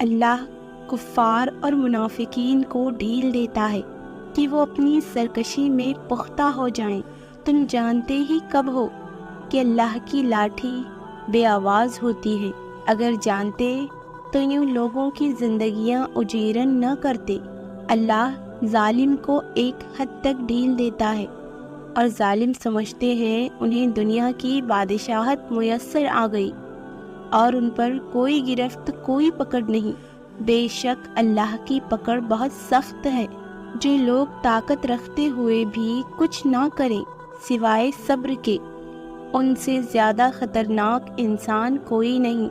اللہ کفار اور منافقین کو ڈھیل دیتا ہے کہ وہ اپنی سرکشی میں پختہ ہو جائیں۔ تم جانتے ہی کب ہو کہ اللہ کی لاٹھی بے آواز ہوتی ہے؟ اگر جانتے تو یوں لوگوں کی زندگیاں اجیرن نہ کرتے۔ اللہ ظالم کو ایک حد تک ڈھیل دیتا ہے اور ظالم سمجھتے ہیں انہیں دنیا کی بادشاہت میسر آ گئی اور ان پر کوئی گرفت، کوئی پکڑ نہیں۔ بے شک اللہ کی پکڑ بہت سخت ہے۔ جو لوگ طاقت رکھتے ہوئے بھی کچھ نہ کریں سوائے صبر کے، ان سے زیادہ خطرناک انسان کوئی نہیں۔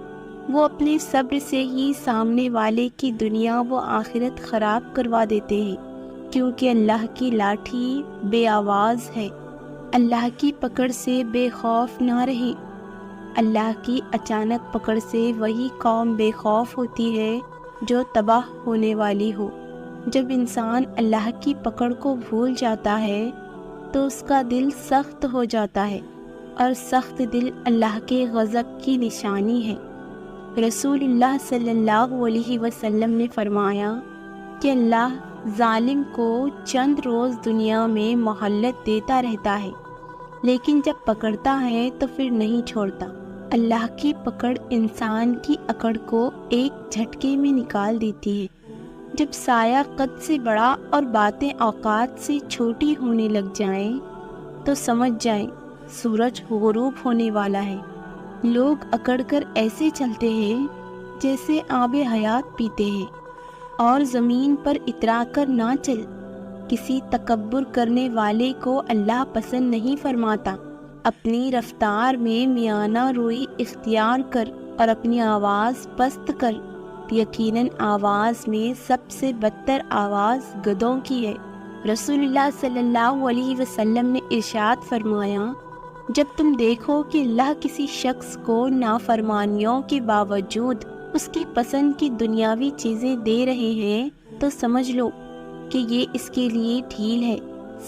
وہ اپنے صبر سے ہی سامنے والے کی دنیا و آخرت خراب کروا دیتے ہیں، کیونکہ اللہ کی لاٹھی بے آواز ہے۔ اللہ کی پکڑ سے بے خوف نہ رہیں۔ اللہ کی اچانک پکڑ سے وہی قوم بے خوف ہوتی ہے جو تباہ ہونے والی ہو۔ جب انسان اللہ کی پکڑ کو بھول جاتا ہے تو اس کا دل سخت ہو جاتا ہے، اور سخت دل اللہ کے غضب کی نشانی ہے۔ رسول اللہ صلی اللہ علیہ وسلم نے فرمایا کہ اللہ ظالم کو چند روز دنیا میں مہلت دیتا رہتا ہے، لیکن جب پکڑتا ہے تو پھر نہیں چھوڑتا۔ اللہ کی پکڑ انسان کی اکڑ کو ایک جھٹکے میں نکال دیتی ہے۔ جب سایہ قد سے بڑا اور باتیں اوقات سے چھوٹی ہونے لگ جائیں تو سمجھ جائیں سورج غروب ہونے والا ہے۔ لوگ اکڑ کر ایسے چلتے ہیں جیسے آب حیات پیتے ہیں، اور زمین پر اترا کر نہ چل۔ کسی تکبر کرنے والے کو اللہ پسند نہیں فرماتا۔ اپنی رفتار میں میانہ روئی اختیار کر اور اپنی آواز پست کر۔ یقیناً آواز میں سب سے بدتر آواز گدھوں کی ہے۔ رسول اللہ صلی اللہ علیہ وسلم نے ارشاد فرمایا، جب تم دیکھو کہ اللہ کسی شخص کو نافرمانیوں کے باوجود اس کی پسند کی دنیاوی چیزیں دے رہے ہیں تو سمجھ لو کہ یہ اس کے لیے ڈھیل ہے۔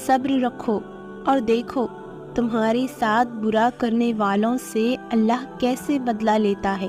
صبر رکھو اور دیکھو تمہارے ساتھ برا کرنے والوں سے اللہ کیسے بدلہ لیتا ہے۔